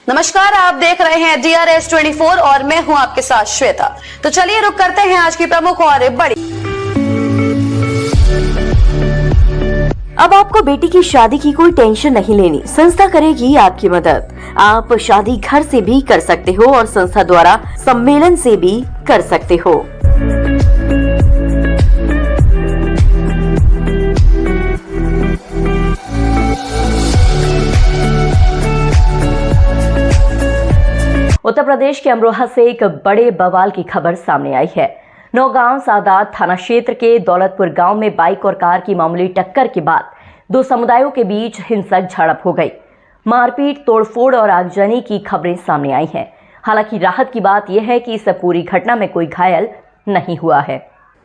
नमस्कार, आप देख रहे हैं DRS24 और मैं हूं आपके साथ श्वेता। तो चलिए रुक करते हैं आज की प्रमुख और बड़ी। अब आपको बेटी की शादी की कोई टेंशन नहीं लेनी। संस्था करेगी आपकी मदद। आप शादी घर से भी कर सकते हो और संस्था द्वारा सम्मेलन से भी कर सकते हो। उत्तर प्रदेश के अमरोहा से एक बड़े बवाल की खबर सामने आई है। नौगांव सादात थाना क्षेत्र के दौलतपुर गांव में बाइक और कार की मामूली टक्कर के बाद दो समुदायों के बीच हिंसक झड़प हो गई। मारपीट, तोड़फोड़ और आगजनी की खबरें सामने आई हैं। हालांकि राहत की बात यह है कि इस पूरी घटना में कोई घायल नहीं हुआ है।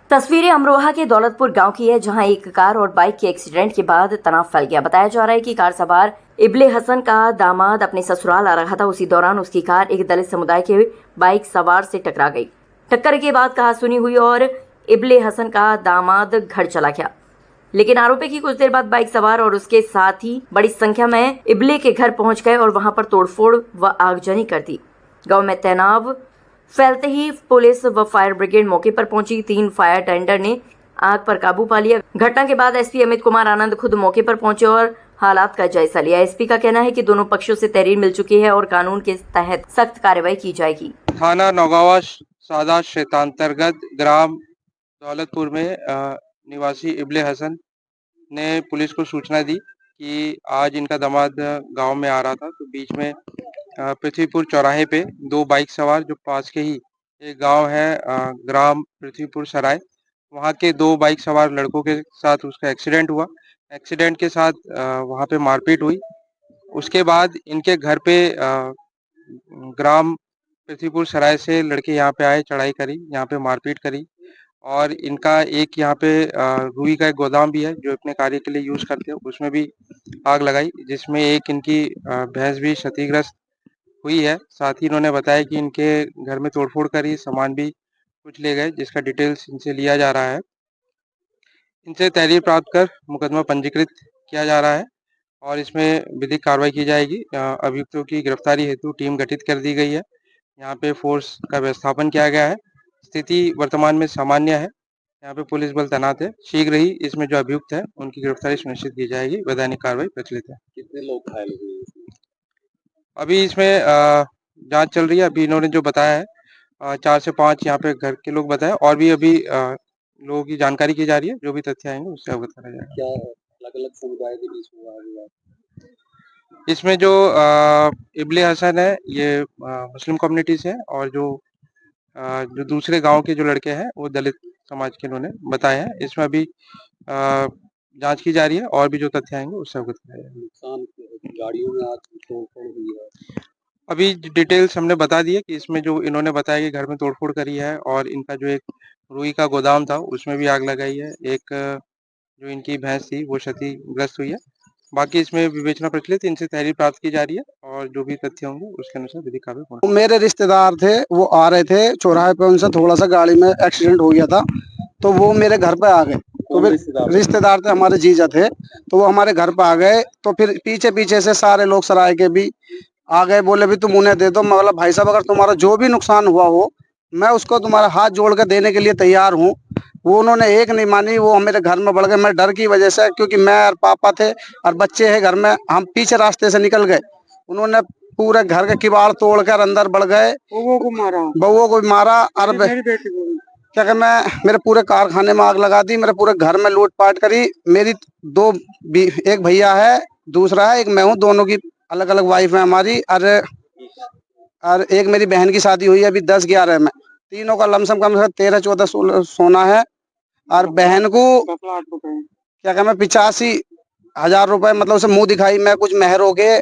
तस्वीरें अमरोहा के दौलतपुर गांव की है, जहां एक कार और बाइक के एक्सीडेंट के बाद तनाव फैल गया। बताया जा रहा है कि कार सवार इब्ले हसन का दामाद अपने ससुराल आ रहा था। उसी दौरान उसकी कार एक दलित समुदाय के बाइक सवार से टकरा गई। टक्कर के बाद कहासुनी हुई और इब्ले हसन का दामाद घर चला गया। लेकिन आरोपी की कुछ देर बाद बाइक सवार और उसके साथी बड़ी संख्या में इब्ले के घर पहुंच गए और वहां पर तोड़फोड़ व आगजनी कर दी। गाँव में तनाव फैलते ही पुलिस व फायर ब्रिगेड मौके पर पहुंची। 3 फायर टेंडर ने आग पर काबू पा लिया। घटना के बाद एसपी अमित कुमार आनंद खुद मौके पर पहुंचे और हालात का जायजा लिया। एसपी का कहना है कि दोनों पक्षों से तहरीर मिल चुकी है और कानून के तहत सख्त कार्रवाई की जाएगी। थाना नौगांव सादात क्षेत्रांतर्गत ग्राम दौलतपुर में निवासी इब्ले हसन ने पुलिस को सूचना दी कि आज इनका दामाद गांव में आ रहा था, तो बीच में पृथ्वीपुर चौराहे पे 2 बाइक सवार, जो पास के ही एक गांव है ग्राम पृथ्वीपुर सराय, वहां के 2 बाइक सवार लड़कों के साथ उसका एक्सीडेंट हुआ। एक्सीडेंट के साथ वहां पे मारपीट हुई। उसके बाद इनके घर पे ग्राम पृथ्वीपुर सराय से लड़के यहाँ पे आए, चढ़ाई करी, यहाँ पे मारपीट करी और इनका एक यहाँ पे रुई का एक गोदाम भी है जो अपने कार्य के लिए यूज करते हैं, उसमें भी आग लगाई, जिसमें एक इनकी भैंस भी क्षतिग्रस्त हुई है। साथ ही इन्होंने बताया कि इनके घर में तोड़फोड़ करी, सामान भी कुछ ले गए, जिसका डिटेल्स इनसे लिया जा रहा है। इनसे तहरीर प्राप्त कर मुकदमा पंजीकृत किया जा रहा है और इसमें विधिक कार्रवाई की जाएगी। अभियुक्तों की गिरफ्तारी हेतु टीम गठित कर दी गई है। यहाँ पे फोर्स का व्यवस्थापन किया गया है। स्थिति वर्तमान में सामान्य है। यहाँ पे पुलिस बल तैनात है। शीघ्र ही इसमें जो अभियुक्त है उनकी गिरफ्तारी सुनिश्चित की जाएगी। वैधानिक कार्रवाई प्रचलित है। कितने लोग घायल हुए? अभी इसमें जांच चल रही है। अभी इन्होंने जो बताया है 4 से 5 यहाँ पे घर के लोग बताए, और भी अभी लोगों की जानकारी की जा रही है। जो भी तथ्य आएंगे उससे अवगत करा जाएगा। क्या अलग-अलग समुदाय के बीच हुआ है? इसमें जो इब्ले हसन है ये मुस्लिम कम्युनिटी से है, और जो दूसरे गांव के जो लड़के हैं वो दलित समाज के इन्होंने बताए हैं। इसमें अभी जांच की जा रही है और भी जो तथ्य आएंगे उससे अवगत कराया जाएगा। नुकसान गाड़ियों में आज तोड़फोड़ हुई है। अभी डिटेल्स हमने बता दी है कि इसमें जो इन्होंने बताया कि घर में तोड़फोड़ करी है और इनका जो एक रुई का गोदाम था उसमें भी आग लगाई है। एक जो इनकी भैंस थी वो क्षतिग्रस्त हुई है। बाकी इसमें विवेचना प्रचलित, इनसे तहरीर प्राप्त की जा रही है और जो भी तथ्य होंगे उसके अनुसार विधिक कार्रवाई। मेरे रिश्तेदार थे, वो आ रहे थे चौराहे पे, उनसे थोड़ा सा गाड़ी में एक्सीडेंट हो गया था, तो वो मेरे घर पे आ गए। तो फिर रिश्तेदार थे, हमारे जीजा थे, तो वो हमारे घर पे आ गए। तो फिर पीछे पीछे से सारे लोग सराय के भी आ गए, बोले भी तुम उन्हें दे दो। मैं बोला भाई साहब अगर तुम्हारा जो भी नुकसान हुआ हो मैं उसको तुम्हारा हाथ जोड़ कर देने के लिए तैयार हूँ। वो उन्होंने एक नहीं मानी, वो मेरे घर में बढ़ गए। मैं डर की वजह से, क्योंकि मैं और पापा थे और बच्चे हैं घर में, हम पीछे रास्ते से निकल गए। उन्होंने पूरे घर के किवाड़ तोड़कर अंदर बढ़ गए, बउओं को भी मारा और क्या कहना है, मेरे पूरे कारखाने में आग लगा दी, मेरे पूरे घर में लूटपाट करी। मेरी एक भैया है, दूसरा है, एक मैं हूँ, दोनों की अलग अलग वाइफ है हमारी। और एक मेरी बहन की शादी हुई है अभी 10-11 में। तीनों का लमसम कम से 13-14 सोना है, और बहन को क्या कहना 85,000 रुपए, मतलब उसे मुंह दिखाई में कुछ मेहरों के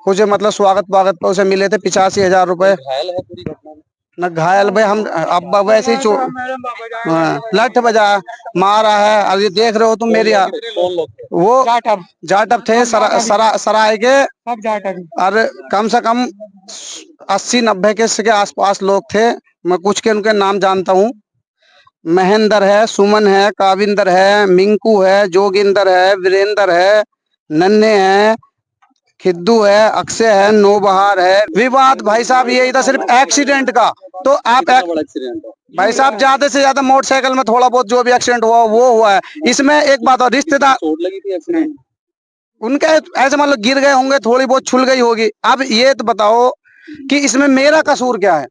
कुछ मतलब स्वागत पे उसे मिले थे 85,000 रुपए। घायल है पूरी घटना में? न घायल भाई, हम अब वैसे ही लठ बजा मारा है। और ये देख रहे हो तुम मेरी, वो जाटव थे सराय के, और कम से कम 80-90 के आसपास लोग थे। मैं कुछ के उनके नाम जानता हूँ। महेंद्र है, सुमन है, काविंदर है, मिंकू है, जोगिंदर है, वीरेंद्र है, नन्हे हैं, हिद्दू है, अक्षय है, नौबहार है। विवाद भाई साहब यही था सिर्फ एक्सीडेंट का। तो आप कितना बड़ा एक्सीडेंट हो? भाई साहब ज्यादा से ज्यादा मोटरसाइकिल में थोड़ा बहुत जो भी एक्सीडेंट हुआ वो हुआ है। इसमें एक बात और, रिश्तेदार चोट लगी थी एक्सीडेंट? उनके ऐसे मान लो गिर गए होंगे, थोड़ी बहुत छुल गई होगी। अब ये तो बताओ कि इसमें मेरा कसूर क्या है?